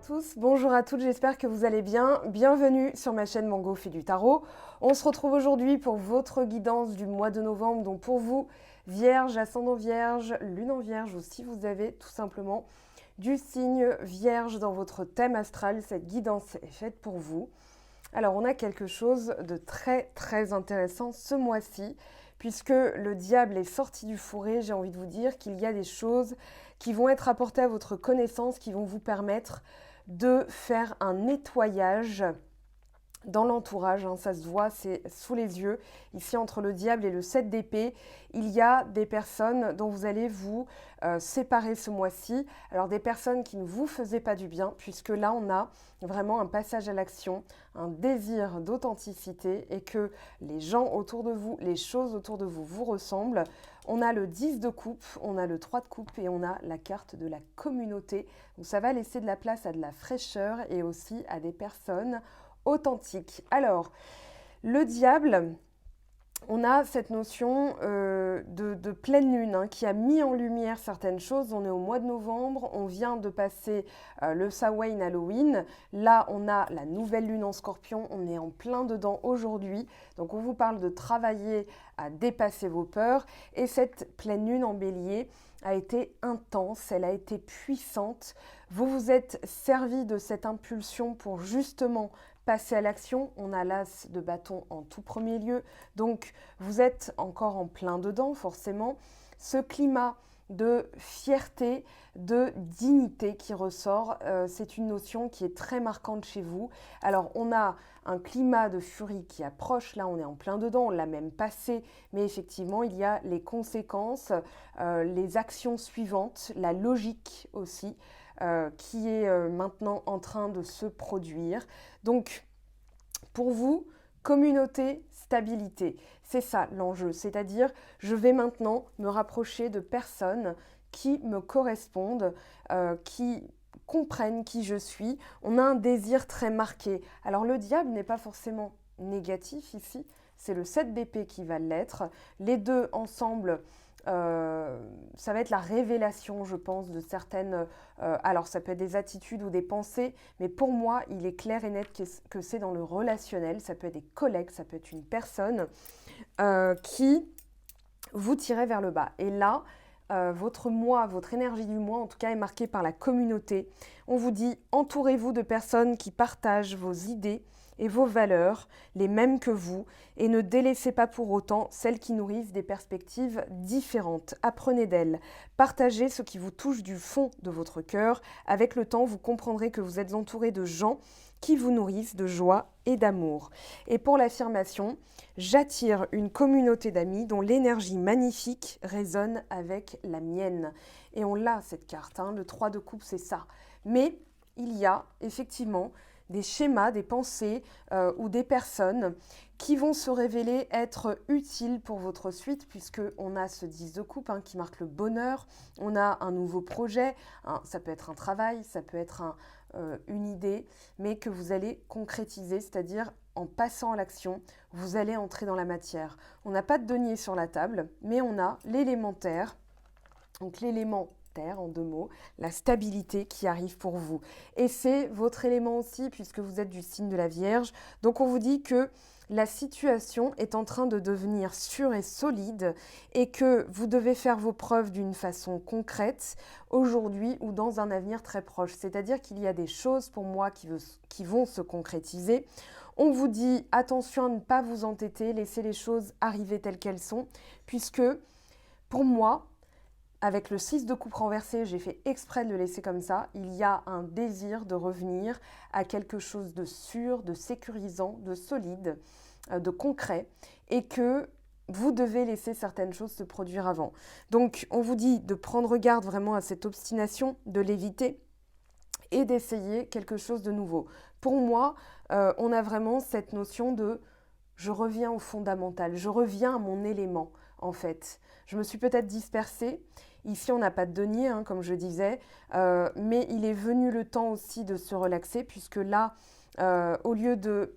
tous, bonjour à toutes, j'espère que vous allez bien. Bienvenue sur ma chaîne Mango fait du tarot. On se retrouve aujourd'hui pour votre guidance du mois de novembre. Donc pour vous, Vierge, ascendant Vierge, Lune en Vierge, ou si vous avez tout simplement du signe Vierge dans votre thème astral, cette guidance est faite pour vous. Alors on a quelque chose de très intéressant ce mois-ci, puisque le diable est sorti du fourré. J'ai envie de vous dire qu'il y a des choses qui vont être apportées à votre connaissance, qui vont vous permettre de faire un nettoyage dans l'entourage, ça se voit, c'est sous les yeux. Ici, entre le diable et le 7 d'épée, il y a des personnes dont vous allez vous séparer ce mois-ci. Alors des personnes qui ne vous faisaient pas du bien, puisque là, on a vraiment un passage à l'action, un désir d'authenticité et que les gens autour de vous, les choses autour de vous vous ressemblent. On a le 10 de coupe, on a le 3 de coupe et on a la carte de la communauté. Donc ça va laisser de la place à de la fraîcheur et aussi à des personnes authentique. Alors, le diable, on a cette notion de pleine lune qui a mis en lumière certaines choses. On est au mois de novembre, on vient de passer le Samhain Halloween. Là, on a la nouvelle lune en scorpion, on est en plein dedans aujourd'hui. Donc, on vous parle de travailler à dépasser vos peurs. Et cette pleine lune en bélier a été intense, elle a été puissante. Vous vous êtes servi de cette impulsion pour justement passer à l'action. On a l'as de bâton en tout premier lieu. Donc, vous êtes encore en plein dedans, forcément. Ce climat de fierté, de dignité qui ressort, c'est une notion qui est très marquante chez vous. Alors, on a un climat de furie qui approche. Là, on est en plein dedans, on l'a même passé. Mais effectivement, il y a les conséquences, les actions suivantes, la logique aussi, qui est maintenant en train de se produire. Donc, pour vous, communauté, stabilité, c'est ça l'enjeu. C'est-à-dire, je vais maintenant me rapprocher de personnes qui me correspondent, qui comprennent qui je suis. On a un désir très marqué. Alors, le diable n'est pas forcément négatif ici, c'est le 7 d'épée qui va l'être. Les deux ensemble, ça va être la révélation, je pense, de certaines... alors, ça peut être des attitudes ou des pensées, mais pour moi, il est clair et net que c'est dans le relationnel. Ça peut être des collègues, ça peut être une personne qui vous tirait vers le bas. Et là, votre moi, votre énergie du moi, en tout cas, est marquée par la communauté. On vous dit, entourez-vous de personnes qui partagent vos idées et vos valeurs, les mêmes que vous, et ne délaissez pas pour autant celles qui nourrissent des perspectives différentes. Apprenez d'elles. Partagez ce qui vous touche du fond de votre cœur. Avec le temps, vous comprendrez que vous êtes entouré de gens qui vous nourrissent de joie et d'amour. Et pour l'affirmation, j'attire une communauté d'amis dont l'énergie magnifique résonne avec la mienne. Et on l'a cette carte, le 3 de coupe, c'est ça. Mais il y a effectivement des schémas, des pensées ou des personnes qui vont se révéler être utiles pour votre suite, puisqu'on a ce 10 de coupe qui marque le bonheur, on a un nouveau projet, ça peut être un travail, ça peut être une idée, mais que vous allez concrétiser, c'est-à-dire en passant à l'action, vous allez entrer dans la matière. On n'a pas de denier sur la table, mais on a l'élémentaire, donc l'élément terre en 2 mots, la stabilité qui arrive pour vous. Et c'est votre élément aussi, puisque vous êtes du signe de la Vierge. Donc on vous dit que la situation est en train de devenir sûre et solide et que vous devez faire vos preuves d'une façon concrète aujourd'hui ou dans un avenir très proche. C'est-à-dire qu'il y a des choses pour moi qui vont se concrétiser. On vous dit attention à ne pas vous entêter, laissez les choses arriver telles qu'elles sont, puisque pour moi, avec le 6 de coupe renversé, j'ai fait exprès de le laisser comme ça. Il y a un désir de revenir à quelque chose de sûr, de sécurisant, de solide, de concret, et que vous devez laisser certaines choses se produire avant. Donc, on vous dit de prendre garde vraiment à cette obstination, de l'éviter et d'essayer quelque chose de nouveau. Pour moi, on a vraiment cette notion de je reviens au fondamental, je reviens à mon élément, en fait. Je me suis peut-être dispersée. Ici, on n'a pas de denier, comme je disais, mais il est venu le temps aussi de se relaxer, puisque là, au lieu de...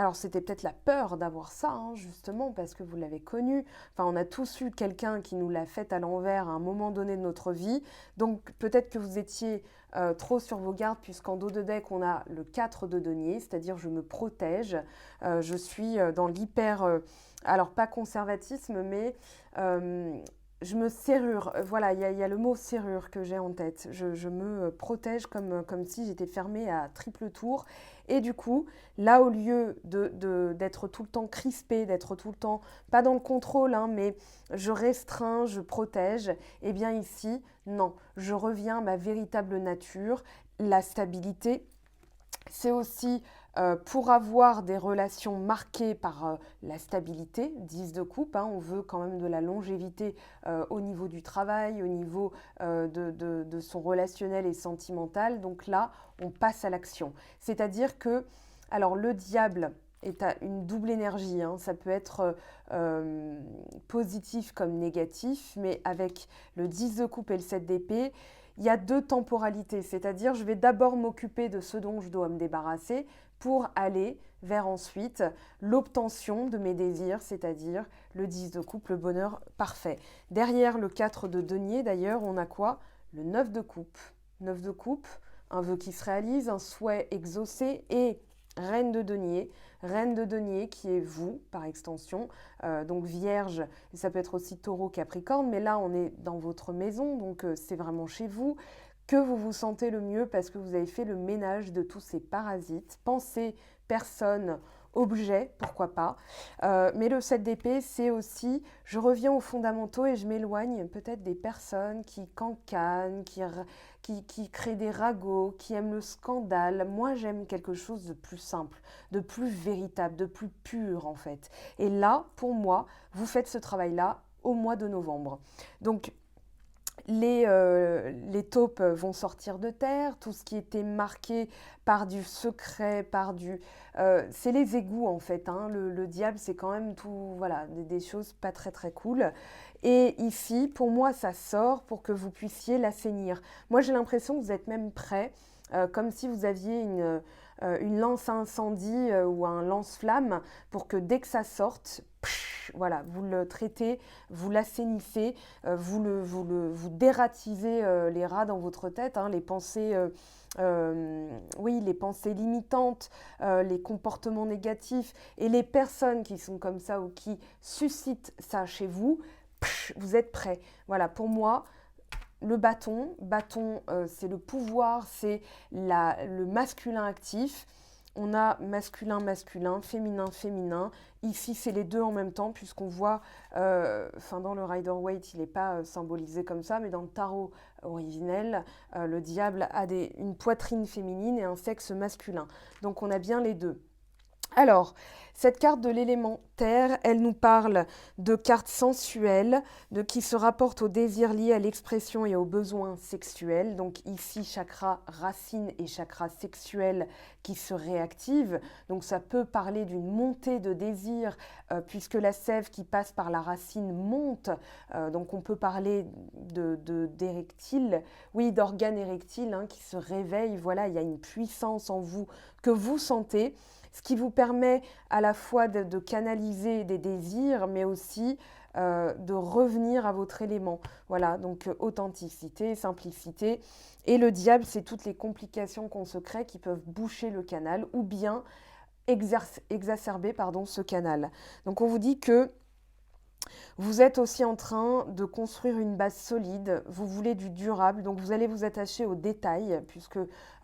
Alors, c'était peut-être la peur d'avoir ça, justement, parce que vous l'avez connu. Enfin, on a tous eu quelqu'un qui nous l'a fait à l'envers à un moment donné de notre vie. Donc, peut-être que vous étiez trop sur vos gardes, puisqu'en dos de deck, on a le 4 de denier, c'est-à-dire je me protège. Je suis dans l'hyper, alors pas conservatisme, mais je me serrure. Voilà, il y a le mot serrure que j'ai en tête. Je me protège comme si j'étais fermée à triple tour. Et du coup, là, au lieu d'être tout le temps crispée, d'être tout le temps, pas dans le contrôle, hein, mais je restreins, je protège, eh bien ici, non, je reviens à ma véritable nature, la stabilité. C'est aussi pour avoir des relations marquées par la stabilité, 10 de coupe, hein, on veut quand même de la longévité au niveau du travail, au niveau de son relationnel et sentimental. Donc là, on passe à l'action. C'est-à-dire que, alors le diable est à une double énergie, hein, ça peut être positif comme négatif, mais avec le 10 de coupe et le 7 d'épée, il y a deux temporalités, c'est-à-dire je vais d'abord m'occuper de ce dont je dois me débarrasser pour aller vers ensuite l'obtention de mes désirs, c'est-à-dire le 10 de coupe, le bonheur parfait. Derrière le 4 de denier, d'ailleurs, on a quoi? Le 9 de coupe. 9 de coupe, un vœu qui se réalise, un souhait exaucé et reine de denier. Reine de denier qui est vous, par extension, donc vierge, ça peut être aussi taureau, capricorne, mais là on est dans votre maison, donc c'est vraiment chez vous, que vous vous sentez le mieux parce que vous avez fait le ménage de tous ces parasites, pensées, personnes, objets, pourquoi pas. Mais le 7 d'épée, c'est aussi, je reviens aux fondamentaux et je m'éloigne peut-être des personnes qui cancanent, qui créent des ragots, qui aiment le scandale. Moi, j'aime quelque chose de plus simple, de plus véritable, de plus pur en fait. Et là, pour moi, vous faites ce travail-là au mois de novembre. Donc, les taupes vont sortir de terre, tout ce qui était marqué par du secret, c'est les égouts en fait, hein. Le diable, c'est quand même tout, voilà, des choses pas très très cool. Et ici, pour moi, ça sort pour que vous puissiez l'assainir. Moi, j'ai l'impression que vous êtes même prêt, comme si vous aviez une lance à incendie ou un lance-flamme, pour que dès que ça sorte, voilà, vous le traitez, vous l'assainissez, vous dératisez les rats dans votre tête, hein, les pensées, oui, les pensées limitantes, les comportements négatifs et les personnes qui sont comme ça ou qui suscitent ça chez vous, vous êtes prêts. Voilà, pour moi, le bâton, c'est le pouvoir, c'est le masculin actif. On a masculin, masculin, féminin, féminin. Ici, c'est les deux en même temps, puisqu'on voit, dans le Rider-Waite, il n'est pas symbolisé comme ça, mais dans le tarot originel, le diable a une poitrine féminine et un sexe masculin. Donc, on a bien les deux. Alors, cette carte de l'élément terre, elle nous parle de cartes sensuelles, qui se rapportent aux désirs liés à l'expression et aux besoins sexuels. Donc ici, chakra racine et chakra sexuel qui se réactivent. Donc ça peut parler d'une montée de désir, puisque la sève qui passe par la racine monte. Donc on peut parler d'érectile, oui, d'organes érectiles qui se réveillent. Voilà, il y a une puissance en vous que vous sentez, ce qui vous permet à la fois de canaliser des désirs, mais aussi de revenir à votre élément. Voilà, donc authenticité, simplicité. Et le diable, c'est toutes les complications qu'on se crée qui peuvent boucher le canal ou bien exacerber ce canal. Donc on vous dit que vous êtes aussi en train de construire une base solide, vous voulez du durable, donc vous allez vous attacher aux détails, puisque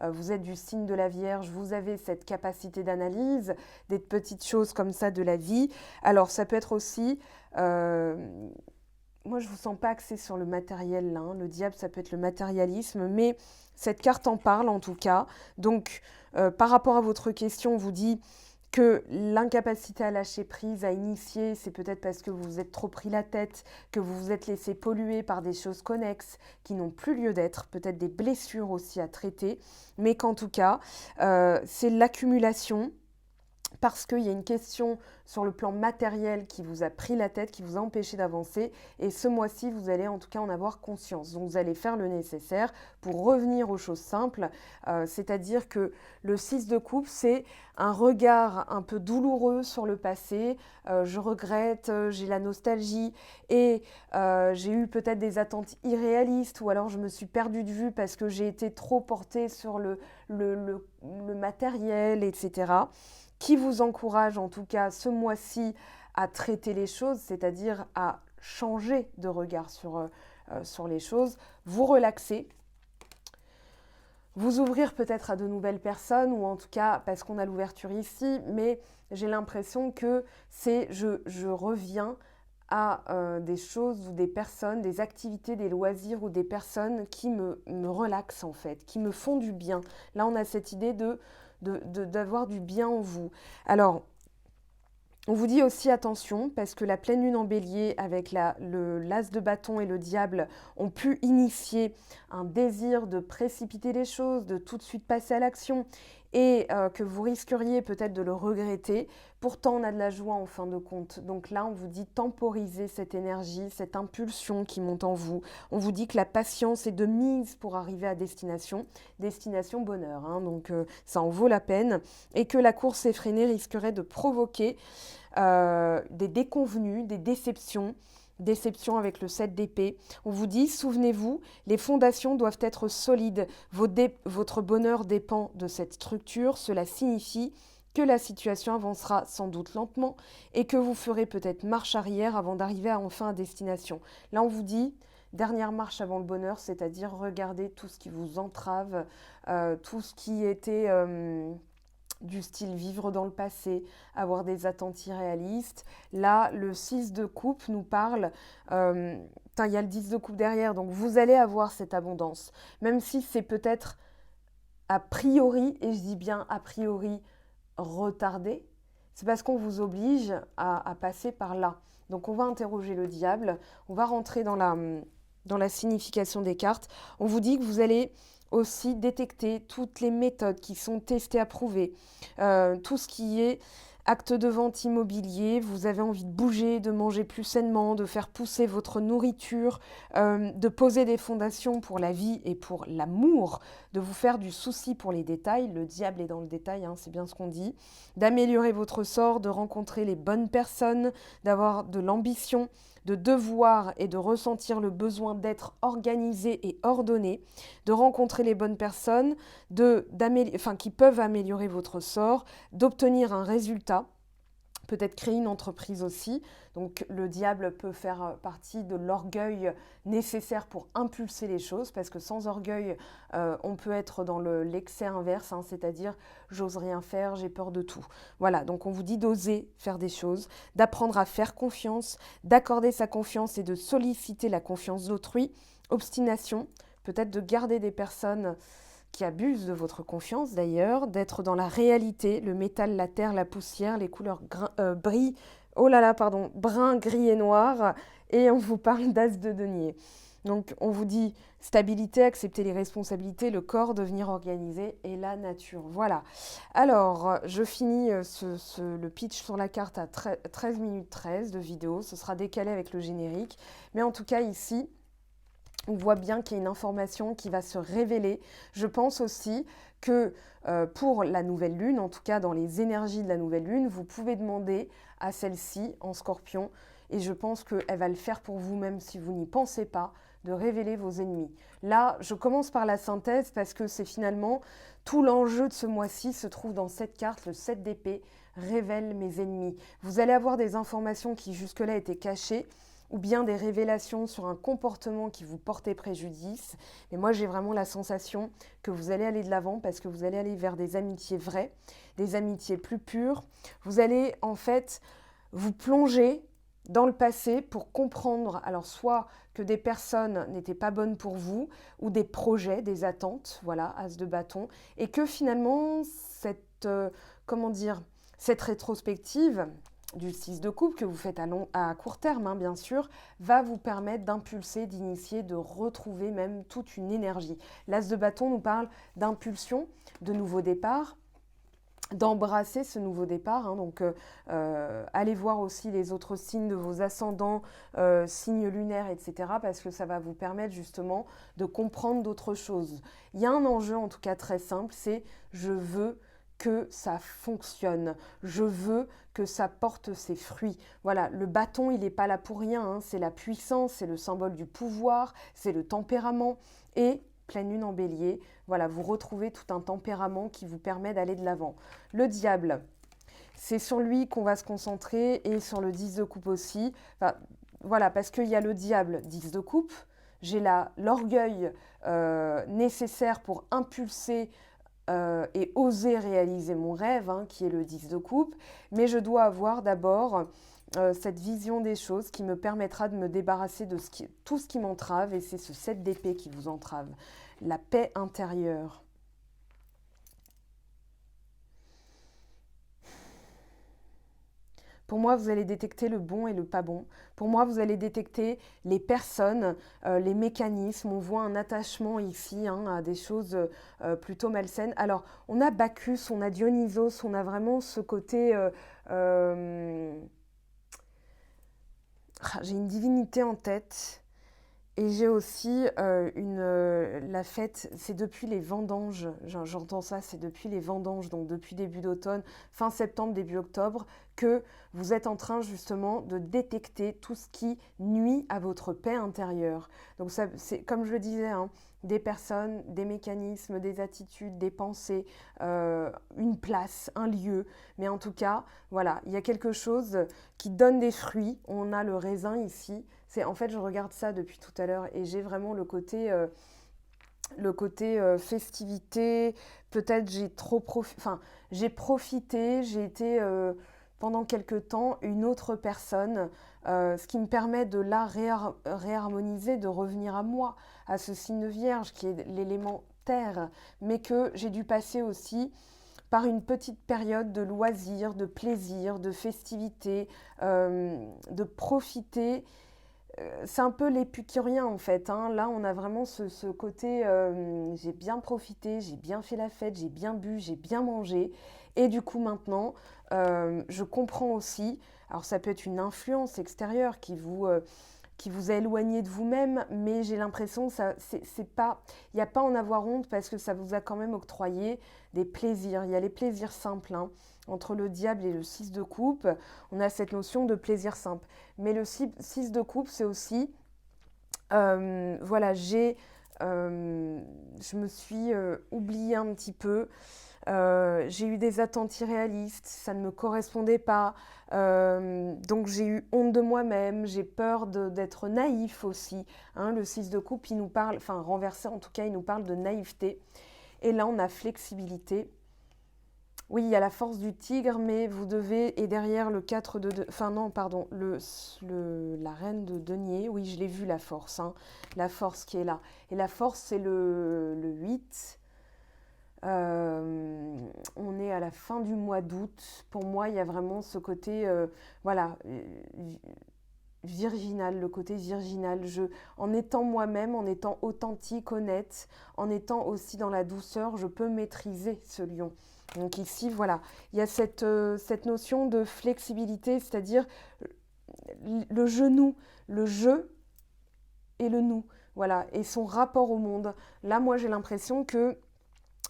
vous êtes du signe de la Vierge, vous avez cette capacité d'analyse, des petites choses comme ça de la vie. Alors ça peut être aussi, moi je ne vous sens pas axé sur le matériel là, hein. Le diable ça peut être le matérialisme, mais cette carte en parle en tout cas. Donc par rapport à votre question, on vous dit que l'incapacité à lâcher prise, à initier, c'est peut-être parce que vous vous êtes trop pris la tête, que vous vous êtes laissé polluer par des choses connexes qui n'ont plus lieu d'être, peut-être des blessures aussi à traiter, mais qu'en tout cas, c'est l'accumulation parce qu'il y a une question sur le plan matériel qui vous a pris la tête, qui vous a empêché d'avancer. Et ce mois-ci, vous allez en tout cas en avoir conscience. Donc vous allez faire le nécessaire pour revenir aux choses simples. C'est-à-dire que le 6 de coupe, c'est un regard un peu douloureux sur le passé. Je regrette, j'ai la nostalgie et j'ai eu peut-être des attentes irréalistes ou alors je me suis perdue de vue parce que j'ai été trop portée sur le matériel, etc., qui vous encourage en tout cas ce mois-ci à traiter les choses, c'est-à-dire à changer de regard sur les choses, vous relaxer, vous ouvrir peut-être à de nouvelles personnes, ou en tout cas parce qu'on a l'ouverture ici, mais j'ai l'impression que c'est je reviens à des choses ou des personnes, des activités, des loisirs ou des personnes qui me relaxent en fait, qui me font du bien. Là, on a cette idée d'avoir du bien en vous. Alors, on vous dit aussi attention, parce que la pleine lune en bélier avec l'as de bâton et le diable ont pu initier un désir de précipiter les choses, de tout de suite passer à l'action, et que vous risqueriez peut-être de le regretter. Pourtant, on a de la joie en fin de compte. Donc là, on vous dit temporisez cette énergie, cette impulsion qui monte en vous. On vous dit que la patience est de mise pour arriver à destination bonheur. Hein, donc ça en vaut la peine. Et que la course effrénée risquerait de provoquer des déconvenues, des déceptions avec le 7 d'épée. On vous dit, souvenez-vous, les fondations doivent être solides. Votre bonheur dépend de cette structure. Cela signifie que la situation avancera sans doute lentement et que vous ferez peut-être marche arrière avant d'arriver enfin à destination. Là, on vous dit, dernière marche avant le bonheur, c'est-à-dire regardez tout ce qui vous entrave, tout ce qui était du style vivre dans le passé, avoir des attentes irréalistes. Là, le 6 de coupe nous parle, il y a le 10 de coupe derrière, donc vous allez avoir cette abondance, même si c'est peut-être a priori, et je dis bien a priori, retardé, c'est parce qu'on vous oblige à passer par là. Donc on va interroger le diable, on va rentrer dans la signification des cartes. On vous dit que vous allez aussi détecter toutes les méthodes qui sont testées, approuvées, tout ce qui est acte de vente immobilier, vous avez envie de bouger, de manger plus sainement, de faire pousser votre nourriture, de poser des fondations pour la vie et pour l'amour, de vous faire du souci pour les détails, le diable est dans le détail, hein, c'est bien ce qu'on dit, d'améliorer votre sort, de rencontrer les bonnes personnes, d'avoir de l'ambition, de devoir et de ressentir le besoin d'être organisé et ordonné, de rencontrer les bonnes personnes, qui peuvent améliorer votre sort, d'obtenir un résultat, peut-être créer une entreprise aussi. Donc le diable peut faire partie de l'orgueil nécessaire pour impulser les choses, parce que sans orgueil, on peut être dans l'excès inverse, hein, c'est-à-dire j'ose rien faire, j'ai peur de tout. Voilà, donc on vous dit d'oser faire des choses, d'apprendre à faire confiance, d'accorder sa confiance et de solliciter la confiance d'autrui. Obstination, peut-être de garder des personnes qui abusent de votre confiance d'ailleurs, d'être dans la réalité, le métal, la terre, la poussière, les couleurs brun, gris et noir, et on vous parle d'as de denier. Donc on vous dit stabilité, accepter les responsabilités, le corps, devenir organisé et la nature. Voilà. Alors, je finis le pitch sur la carte à 13 minutes 13 de vidéo, ce sera décalé avec le générique, mais en tout cas ici, on voit bien qu'il y a une information qui va se révéler. Je pense aussi que pour la nouvelle lune, en tout cas dans les énergies de la nouvelle lune, vous pouvez demander à celle-ci en scorpion, et je pense qu'elle va le faire pour vous même si vous n'y pensez pas, de révéler vos ennemis. Là, je commence par la synthèse parce que c'est finalement tout l'enjeu de ce mois-ci se trouve dans cette carte, le 7 d'épée, révèle mes ennemis. Vous allez avoir des informations qui jusque-là étaient cachées, ou bien des révélations sur un comportement qui vous portait préjudice. Mais moi, j'ai vraiment la sensation que vous allez aller de l'avant parce que vous allez aller vers des amitiés vraies, des amitiés plus pures. Vous allez en fait vous plonger dans le passé pour comprendre, alors soit que des personnes n'étaient pas bonnes pour vous, ou des projets, des attentes, voilà, as de bâton, et que finalement, cette rétrospective du 6 de coupe que vous faites à court terme, hein, bien sûr, va vous permettre d'impulser, d'initier, de retrouver même toute une énergie. L'as de bâton nous parle d'impulsion, de nouveau départ, d'embrasser ce nouveau départ, hein. Donc, allez voir aussi les autres signes de vos ascendants, signes lunaires, etc. Parce que ça va vous permettre justement de comprendre d'autres choses. Il y a un enjeu en tout cas très simple, c'est je veux que ça fonctionne, je veux que ça porte ses fruits. Voilà, le bâton, il n'est pas là pour rien, hein. C'est la puissance, c'est le symbole du pouvoir, c'est le tempérament. Et pleine lune en bélier, voilà, vous retrouvez tout un tempérament qui vous permet d'aller de l'avant. Le diable, c'est sur lui qu'on va se concentrer et sur le 10 de coupe aussi. Enfin, voilà, parce qu'il y a le diable 10 de coupe, j'ai là l'orgueil nécessaire pour impulser et oser réaliser mon rêve, hein, qui est le 10 de coupe, mais je dois avoir d'abord cette vision des choses qui me permettra de me débarrasser de tout ce qui m'entrave, et c'est ce 7 d'épée qui vous entrave. La paix intérieure. Pour moi, vous allez détecter le bon et le pas bon. Pour moi, vous allez détecter les personnes, les mécanismes. On voit un attachement ici, hein, à des choses plutôt malsaines. Alors, on a Bacchus, on a Dionysos, on a vraiment ce côté... j'ai une divinité en tête. Et j'ai aussi la fête, c'est depuis les vendanges, j'entends ça, c'est depuis les vendanges, donc depuis début d'automne, fin septembre, début octobre, que vous êtes en train justement de détecter tout ce qui nuit à votre paix intérieure. Donc ça, c'est comme je le disais, hein, des personnes, des mécanismes, des attitudes, des pensées, une place, un lieu, mais en tout cas, voilà, il y a quelque chose qui donne des fruits. On a le raisin ici. En fait, je regarde ça depuis tout à l'heure et j'ai vraiment le côté festivité. Peut-être j'ai profité, j'ai été pendant quelque temps une autre personne, ce qui me permet de la réharmoniser, de revenir à moi, à ce signe vierge qui est l'élément terre, mais que j'ai dû passer aussi par une petite période de loisirs, de plaisir, de festivité, de profiter. C'est un peu l'épicurien en fait, hein. Là, on a vraiment ce côté j'ai bien profité, j'ai bien fait la fête, j'ai bien bu, j'ai bien mangé. Et du coup, maintenant, je comprends aussi, alors ça peut être une influence extérieure qui vous a éloigné de vous-même, mais j'ai l'impression que c'est pas, il n'y a pas à en avoir honte parce que ça vous a quand même octroyé des plaisirs. Il y a les plaisirs simples, hein. Entre le diable et le 6 de coupe, on a cette notion de plaisir simple. Mais le 6 de coupe, c'est aussi, voilà, je me suis oubliée un petit peu. J'ai eu des attentes irréalistes, ça ne me correspondait pas. Donc j'ai eu honte de moi-même, j'ai peur d'être naïf aussi, hein. Le 6 de coupe, il nous parle, enfin renversé en tout cas, il nous parle de naïveté. Et là, on a flexibilité. Oui, il y a la force du tigre, mais vous devez, et derrière le 4 enfin non, pardon, la reine de denier, oui, je l'ai vu la force, hein, la force qui est là. Et la force, c'est le 8. On est à la fin du mois d'août. Pour moi, il y a vraiment ce côté, voilà, virginal, le côté virginal. En étant moi-même, en étant authentique, honnête, en étant aussi dans la douceur, je peux maîtriser ce lion. Donc ici, voilà, il y a cette notion de flexibilité, c'est-à-dire le genou, le je et le nous, voilà, et son rapport au monde. Là, moi, j'ai l'impression que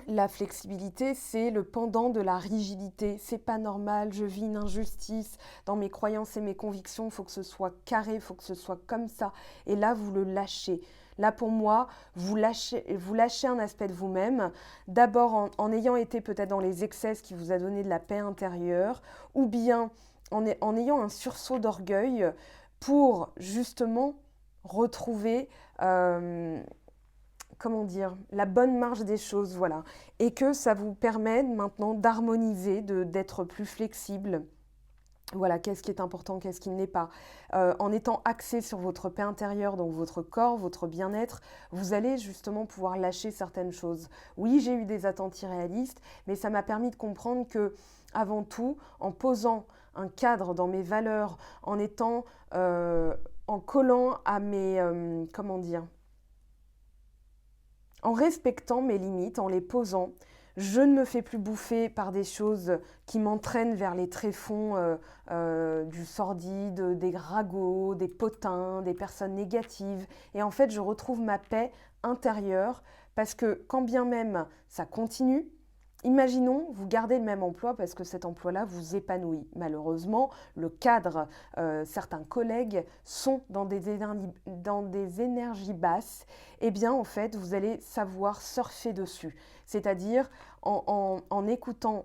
la flexibilité, c'est le pendant de la rigidité. C'est pas normal, je vis une injustice. Dans mes croyances et mes convictions, il faut que ce soit carré, il faut que ce soit comme ça. Et là, vous le lâchez. Là, pour moi, vous lâchez un aspect de vous-même. D'abord, en ayant été peut-être dans les excès qui vous a donné de la paix intérieure, ou bien en ayant un sursaut d'orgueil pour justement retrouver... comment dire, la bonne marge des choses, voilà. Et que ça vous permet maintenant d'harmoniser, d'être plus flexible. Voilà, qu'est-ce qui est important, qu'est-ce qui ne l'est pas. En étant axé sur votre paix intérieure, donc votre corps, votre bien-être, vous allez justement pouvoir lâcher certaines choses. Oui, j'ai eu des attentes irréalistes, mais ça m'a permis de comprendre que, avant tout, en posant un cadre dans mes valeurs, en étant, en collant à mes, comment dire, en respectant mes limites, en les posant, Je ne me fais plus bouffer par des choses qui m'entraînent vers les tréfonds du sordide, des ragots, des potins, des personnes négatives. Et en fait, je retrouve ma paix intérieure parce que quand bien même ça continue, imaginons, vous gardez le même emploi parce que cet emploi-là vous épanouit. Malheureusement, le cadre, certains collègues sont dans des énergies basses. Eh bien, en fait, vous allez savoir surfer dessus. C'est-à-dire, en écoutant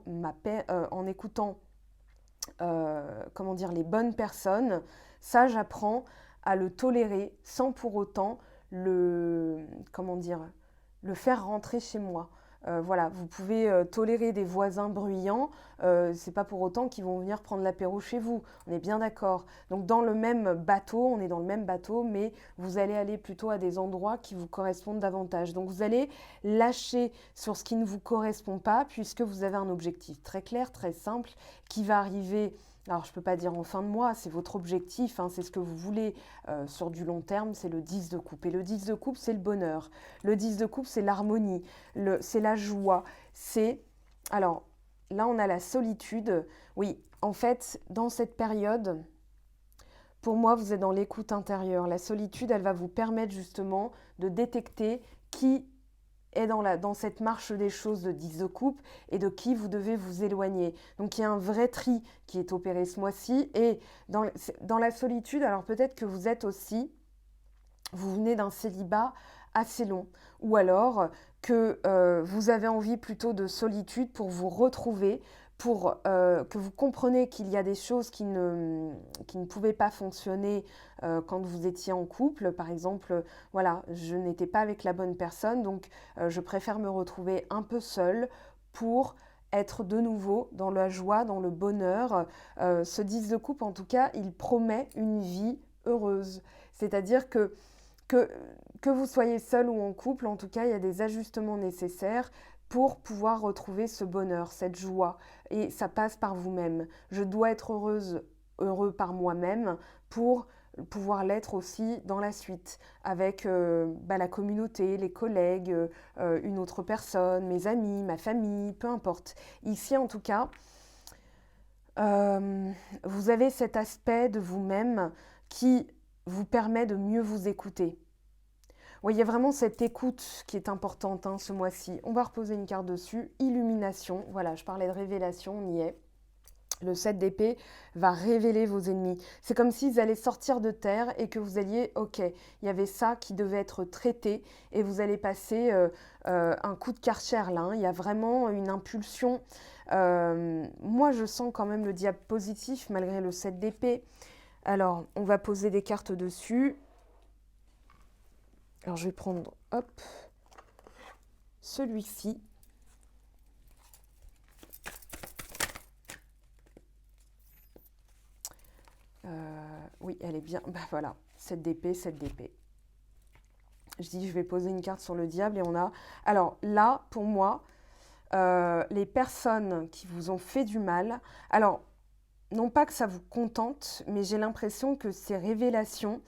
comment dire, les bonnes personnes, ça, j'apprends à le tolérer sans pour autant comment dire, le faire rentrer chez moi. Voilà, vous pouvez tolérer des voisins bruyants, c'est pas pour autant qu'ils vont venir prendre l'apéro chez vous. On est bien d'accord. Donc dans le même bateau, on est dans le même bateau, mais vous allez aller plutôt à des endroits qui vous correspondent davantage. Donc vous allez lâcher sur ce qui ne vous correspond pas, puisque vous avez un objectif très clair, très simple, qui va arriver. Alors, je ne peux pas dire en fin de mois, c'est votre objectif, hein, c'est ce que vous voulez sur du long terme, c'est le 10 de coupe. Et le 10 de coupe, c'est le bonheur. Le 10 de coupe, c'est l'harmonie, c'est la joie. Alors, là, on a la solitude. Oui, en fait, dans cette période, pour moi, vous êtes dans l'écoute intérieure. La solitude, elle va vous permettre justement de détecter qui est dans cette marche des choses de 10 de coupe et de qui vous devez vous éloigner. Donc il y a un vrai tri qui est opéré ce mois-ci. Et dans la solitude, alors peut-être que vous venez d'un célibat assez long, ou alors que vous avez envie plutôt de solitude pour vous retrouver, pour que vous compreniez qu'il y a des choses qui ne pouvaient pas fonctionner quand vous étiez en couple. Par exemple, voilà, je n'étais pas avec la bonne personne, donc je préfère me retrouver un peu seule pour être de nouveau dans la joie, dans le bonheur. Ce 10 de coupe, en tout cas, il promet une vie heureuse. C'est-à-dire que vous soyez seul ou en couple, en tout cas, il y a des ajustements nécessaires pour pouvoir retrouver ce bonheur, cette joie. Et ça passe par vous-même. Je dois être heureux par moi-même pour pouvoir l'être aussi dans la suite, avec la communauté, les collègues, une autre personne, mes amis, ma famille, peu importe. Ici, en tout cas, vous avez cet aspect de vous-même qui vous permet de mieux vous écouter. Oui, il y a vraiment cette écoute qui est importante ce mois-ci. On va reposer une carte dessus. Illumination. Voilà, je parlais de révélation, on y est. Le 7 d'épée va révéler vos ennemis. C'est comme s'ils allaient sortir de terre et que vous alliez, ok, il y avait ça qui devait être traité et vous allez passer un coup de Karcher là. Il y a vraiment une impulsion. Moi, je sens quand même le diable positif malgré le 7 d'épée. Alors, on va poser des cartes dessus. Alors, je vais prendre, hop, celui-ci. Oui, elle est bien. Bah voilà, 7 d'épée, 7 d'épée. Je dis, je vais poser une carte sur le diable et on a... Alors là, pour moi, les personnes qui vous ont fait du mal... Alors, non pas que ça vous contente, mais j'ai l'impression que ces révélations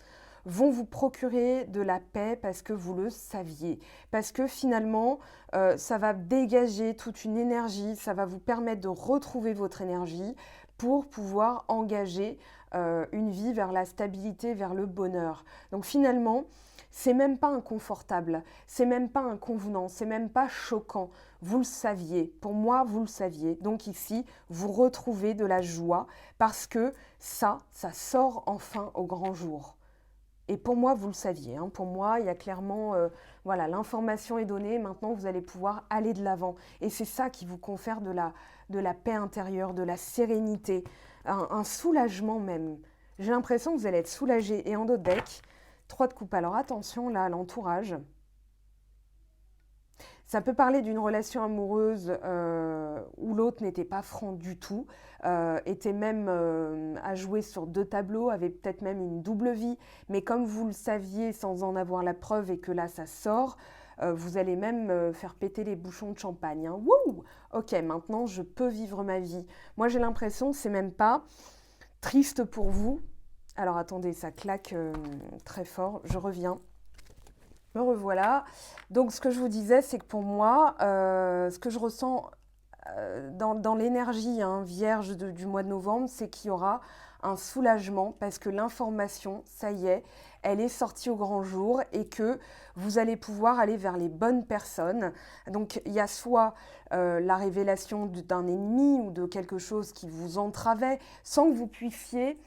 vont vous procurer de la paix parce que vous le saviez. Parce que finalement, ça va dégager toute une énergie, ça va vous permettre de retrouver votre énergie pour pouvoir engager une vie vers la stabilité, vers le bonheur. Donc finalement, c'est même pas inconfortable, c'est même pas inconvenant, c'est même pas choquant. Vous le saviez, pour moi, vous le saviez. Donc ici, vous retrouvez de la joie parce que ça sort enfin au grand jour. Et pour moi, vous le saviez. Pour moi, il y a clairement, voilà, l'information est donnée. Maintenant, vous allez pouvoir aller de l'avant. Et c'est ça qui vous confère de la paix intérieure, de la sérénité, un soulagement même. J'ai l'impression que vous allez être soulagé. Et en d'autres decks, 3 de coupe. Alors attention là à l'entourage. Ça peut parler d'une relation amoureuse où l'autre n'était pas franc du tout, était même à jouer sur 2 tableaux, avait peut-être même une double vie, mais comme vous le saviez sans en avoir la preuve et que là ça sort, vous allez même faire péter les bouchons de champagne. Wouh! Ok, maintenant je peux vivre ma vie. Moi j'ai l'impression que c'est même pas triste pour vous. Alors attendez, ça claque très fort, je reviens. Me revoilà. Donc, ce que je vous disais, c'est que pour moi, ce que je ressens dans l'énergie vierge du mois de novembre, c'est qu'il y aura un soulagement parce que l'information, ça y est, elle est sortie au grand jour et que vous allez pouvoir aller vers les bonnes personnes. Donc il y a soit la révélation d'un ennemi ou de quelque chose qui vous entravait sans que vous puissiez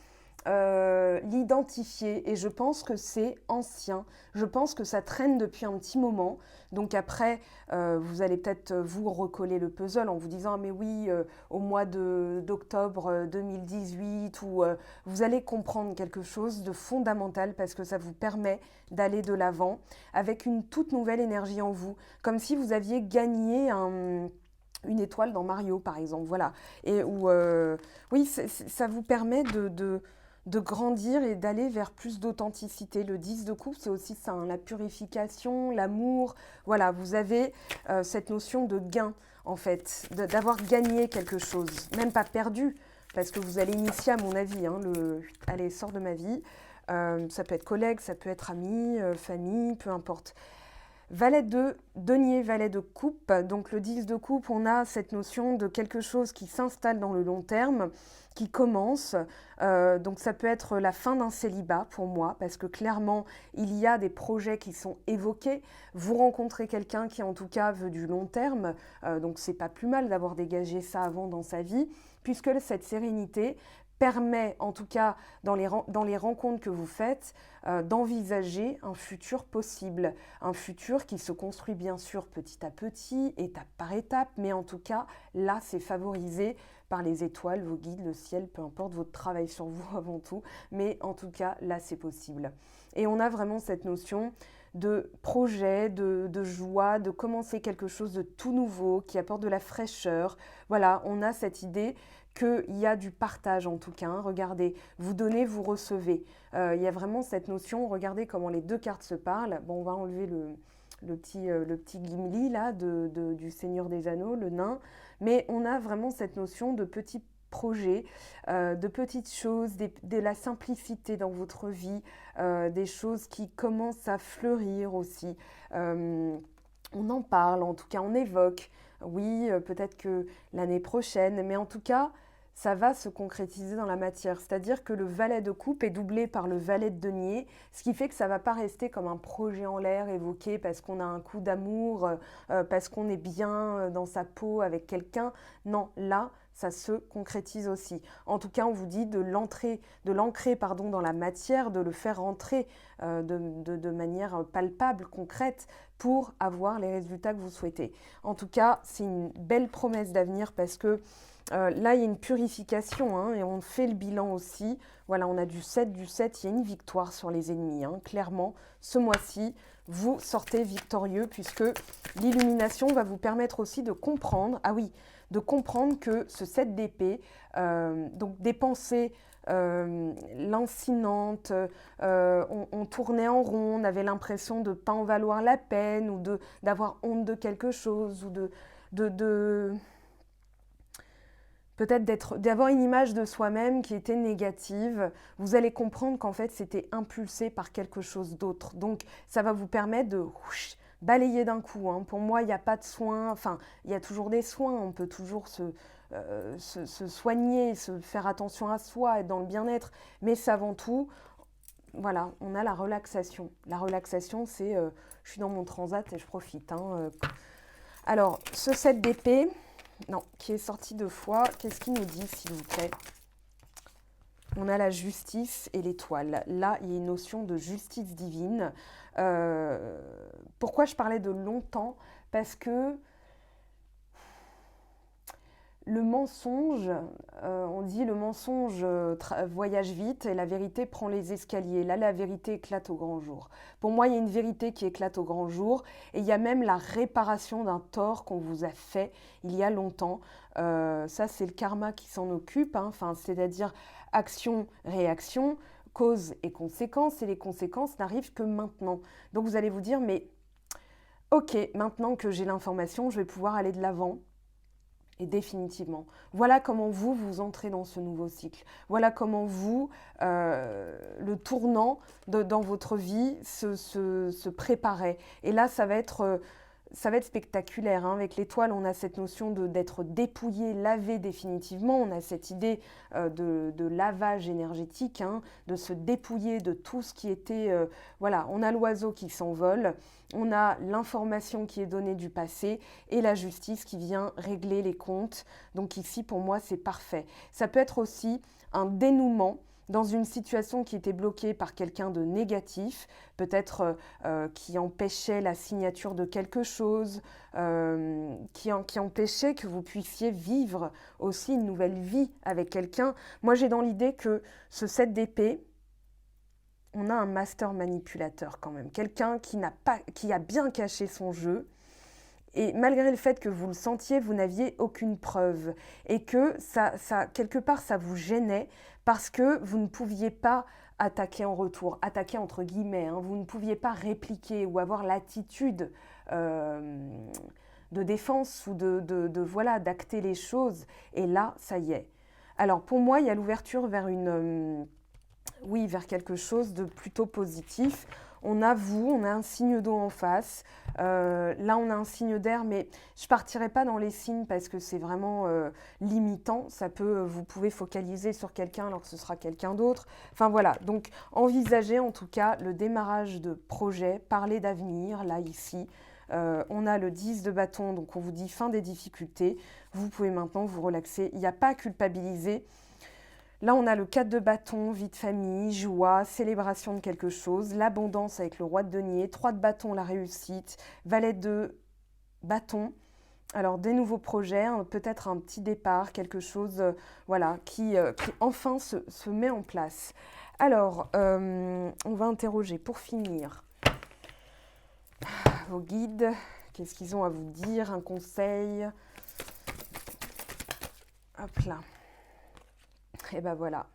l'identifier, et je pense que c'est ancien, je pense que ça traîne depuis un petit moment. Donc après, vous allez peut-être vous recoller le puzzle en vous disant ah, mais oui, au mois d'octobre 2018, ou vous allez comprendre quelque chose de fondamental parce que ça vous permet d'aller de l'avant avec une toute nouvelle énergie en vous, comme si vous aviez gagné une étoile dans Mario par exemple, voilà. Et où oui, ça vous permet de grandir et d'aller vers plus d'authenticité. Le 10 de coupe, c'est aussi ça, la purification, l'amour. Voilà, vous avez cette notion de gain, en fait, d'avoir gagné quelque chose, même pas perdu, parce que vous allez initier, à mon avis, allez, sors de ma vie. Ça peut être collègue, ça peut être ami, famille, peu importe. Valet de denier, valet de coupe. Donc le 10 de coupe, on a cette notion de quelque chose qui s'installe dans le long terme, qui commence. Donc ça peut être la fin d'un célibat pour moi, parce que clairement, il y a des projets qui sont évoqués. Vous rencontrez quelqu'un qui en tout cas veut du long terme, donc c'est pas plus mal d'avoir dégagé ça avant dans sa vie, puisque cette sérénité permet, en tout cas dans les rencontres que vous faites, d'envisager un futur possible. Un futur qui se construit bien sûr petit à petit, étape par étape, mais en tout cas, là, c'est favorisé par les étoiles, vos guides, le ciel, peu importe, votre travail sur vous avant tout, mais en tout cas, là, c'est possible. Et on a vraiment cette notion de projet, de joie, de commencer quelque chose de tout nouveau, qui apporte de la fraîcheur. Voilà, on a cette idée qu'il y a du partage en tout cas. Regardez, vous donnez, vous recevez. Il y a vraiment cette notion, regardez comment les deux cartes se parlent. Bon, on va enlever le petit Gimli là, du Seigneur des Anneaux, le nain. Mais on a vraiment cette notion de petits projets, de petites choses, de la simplicité dans votre vie, des choses qui commencent à fleurir aussi. On en parle, en tout cas on évoque. Oui, peut-être que l'année prochaine, mais en tout cas, ça va se concrétiser dans la matière. C'est-à-dire que le valet de coupe est doublé par le valet de denier, ce qui fait que ça ne va pas rester comme un projet en l'air évoqué parce qu'on a un coup d'amour, parce qu'on est bien dans sa peau avec quelqu'un. Non, là, ça se concrétise aussi. En tout cas, on vous dit de l'ancrer dans la matière, de le faire rentrer de manière palpable, concrète, pour avoir les résultats que vous souhaitez. En tout cas, c'est une belle promesse d'avenir parce que là, il y a une purification et on fait le bilan aussi. Voilà, on a du 7, il y a une victoire sur les ennemis. Clairement, ce mois-ci, vous sortez victorieux puisque l'illumination va vous permettre aussi de comprendre, de comprendre que ce 7 d'épée, donc des pensées lancinantes, on tournait en rond, on avait l'impression de ne pas en valoir la peine ou d'avoir honte de quelque chose ou peut-être d'avoir une image de soi-même qui était négative. Vous allez comprendre qu'en fait, c'était impulsé par quelque chose d'autre. Donc, ça va vous permettre de balayer d'un coup. Pour moi, il n'y a pas de soins. Enfin, il y a toujours des soins. On peut toujours se soigner, se faire attention à soi, être dans le bien-être. Mais c'est avant tout, voilà, on a la relaxation. La relaxation, c'est je suis dans mon transat et je profite. Alors, ce 7 d'épée... Non, qui est sorti 2 fois. Qu'est-ce qu'il nous dit, s'il vous plaît? On a la justice et l'étoile. Là, il y a une notion de justice divine. Pourquoi je parlais de longtemps? Parce que le mensonge, on dit le mensonge voyage vite et la vérité prend les escaliers. Là, la vérité éclate au grand jour. Pour moi, il y a une vérité qui éclate au grand jour et il y a même la réparation d'un tort qu'on vous a fait il y a longtemps. Ça, c'est le karma qui s'en occupe, c'est-à-dire action, réaction, cause et conséquence, et les conséquences n'arrivent que maintenant. Donc, vous allez vous dire, mais ok, maintenant que j'ai l'information, je vais pouvoir aller de l'avant. Et définitivement. Voilà comment vous entrez dans ce nouveau cycle. Voilà comment le tournant dans votre vie se préparait. Et là, ça va être spectaculaire. Hein. Avec l'étoile, on a cette notion d'être dépouillé, lavé définitivement. On a cette idée de lavage énergétique, hein, de se dépouiller de tout ce qui était... voilà, on a l'oiseau qui s'envole, on a l'information qui est donnée du passé et la justice qui vient régler les comptes. Donc ici, pour moi, c'est parfait. Ça peut être aussi un dénouement dans une situation qui était bloquée par quelqu'un de négatif, peut-être qui empêchait la signature de quelque chose, qui empêchait que vous puissiez vivre aussi une nouvelle vie avec quelqu'un. Moi, j'ai dans l'idée que ce 7 d'épée, on a un master manipulateur quand même, quelqu'un qui a bien caché son jeu. Et malgré le fait que vous le sentiez, vous n'aviez aucune preuve. Et que quelque part, ça vous gênait parce que vous ne pouviez pas attaquer en retour, attaquer entre guillemets. Hein, vous ne pouviez pas répliquer ou avoir l'attitude de défense ou voilà, d'acter les choses. Et là, ça y est. Alors pour moi, il y a l'ouverture vers vers quelque chose de plutôt positif. On a un signe d'eau en face. Là, on a un signe d'air, mais je ne partirai pas dans les signes parce que c'est vraiment limitant. Vous pouvez focaliser sur quelqu'un alors que ce sera quelqu'un d'autre. Enfin voilà, donc envisagez en tout cas le démarrage de projet, parler d'avenir, là, ici. On a le 10 de bâton, donc on vous dit fin des difficultés. Vous pouvez maintenant vous relaxer. Il n'y a pas à culpabiliser. Là, on a le 4 de bâton, vie de famille, joie, célébration de quelque chose, l'abondance avec le roi de denier, 3 de bâton, la réussite, valet de bâton. Alors, des nouveaux projets, hein, peut-être un petit départ, quelque chose qui enfin se met en place. Alors, on va interroger pour finir vos guides. Qu'est-ce qu'ils ont à vous dire? Un conseil? Hop là. Et ben voilà,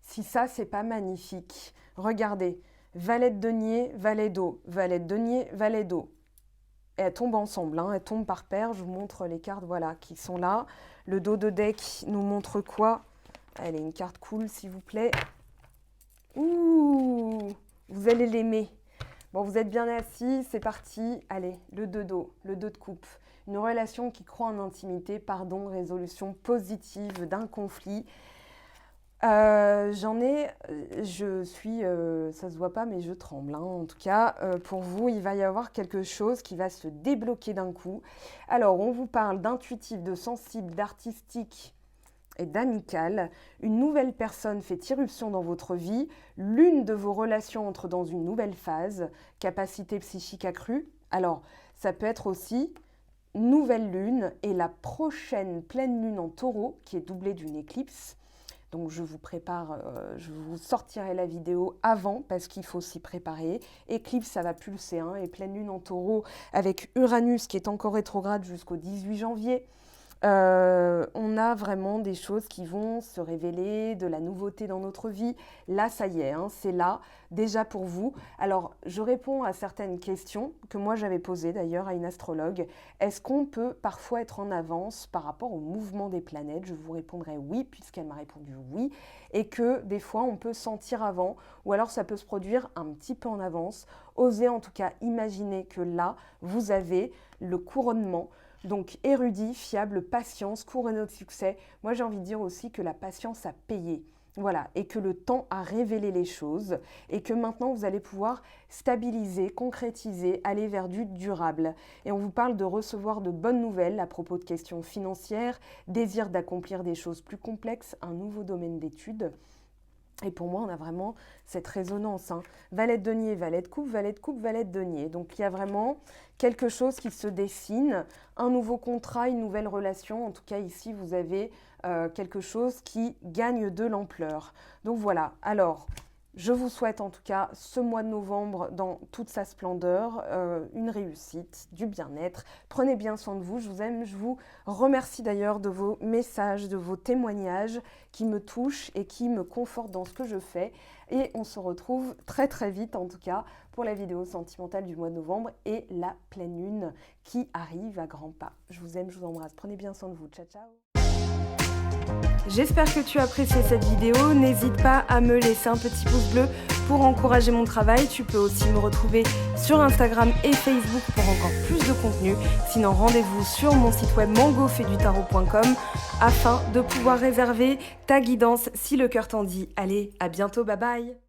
si ça, c'est pas magnifique, regardez, valet de denier, valet d'eau, valet de denier, valet d'eau. Et elles tombent ensemble, hein, elles tombent par paire, je vous montre les cartes qui sont là. Le dos de deck nous montre quoi? Allez, une carte cool, s'il vous plaît. Ouh, vous allez l'aimer. Bon, vous êtes bien assis, c'est parti. Allez, le 2 d'eau, le 2 de coupe. Une relation qui croit en intimité, pardon, résolution positive d'un conflit. Ça se voit pas, mais je tremble. Hein. En tout cas, pour vous, il va y avoir quelque chose qui va se débloquer d'un coup. Alors, on vous parle d'intuitif, de sensible, d'artistique et d'amical. Une nouvelle personne fait irruption dans votre vie. L'une de vos relations entre dans une nouvelle phase. Capacité psychique accrue. Alors, ça peut être aussi nouvelle lune et la prochaine pleine lune en taureau, qui est doublée d'une éclipse. Donc je vous sortirai la vidéo avant parce qu'il faut s'y préparer. Éclipse, ça va pulser, hein, et pleine lune en taureau avec Uranus qui est encore rétrograde jusqu'au 18 janvier. On a vraiment des choses qui vont se révéler, de la nouveauté dans notre vie. Là, ça y est, hein, c'est là, déjà pour vous. Alors, je réponds à certaines questions que moi j'avais posées d'ailleurs à une astrologue. Est-ce qu'on peut parfois être en avance par rapport au mouvement des planètes? Je vous répondrai oui, puisqu'elle m'a répondu oui. Et que des fois, on peut sentir avant, ou alors ça peut se produire un petit peu en avance. Osez en tout cas imaginer que là, vous avez le couronnement. Donc érudit, fiable, patience, couronne de succès. Moi j'ai envie de dire aussi que la patience a payé. Voilà, et que le temps a révélé les choses et que maintenant vous allez pouvoir stabiliser, concrétiser, aller vers du durable. Et on vous parle de recevoir de bonnes nouvelles à propos de questions financières, désir d'accomplir des choses plus complexes, un nouveau domaine d'études. Et pour moi, on a vraiment cette résonance. Hein. Valet de denier, valet de coupe, valet de coupe, valet de denier. Donc il y a vraiment quelque chose qui se dessine, un nouveau contrat, une nouvelle relation. En tout cas, ici, vous avez quelque chose qui gagne de l'ampleur. Donc voilà. Alors, Je vous souhaite en tout cas ce mois de novembre dans toute sa splendeur, une réussite, du bien-être. Prenez bien soin de vous, je vous aime, je vous remercie d'ailleurs de vos messages, de vos témoignages qui me touchent et qui me confortent dans ce que je fais. Et on se retrouve très très vite en tout cas pour la vidéo sentimentale du mois de novembre et la pleine lune qui arrive à grands pas. Je vous aime, je vous embrasse, prenez bien soin de vous, ciao ciao. J'espère que tu as apprécié cette vidéo, n'hésite pas à me laisser un petit pouce bleu pour encourager mon travail. Tu peux aussi me retrouver sur Instagram et Facebook pour encore plus de contenu. Sinon, rendez-vous sur mon site web mangofaidutarot.com afin de pouvoir réserver ta guidance si le cœur t'en dit. Allez, à bientôt, bye bye.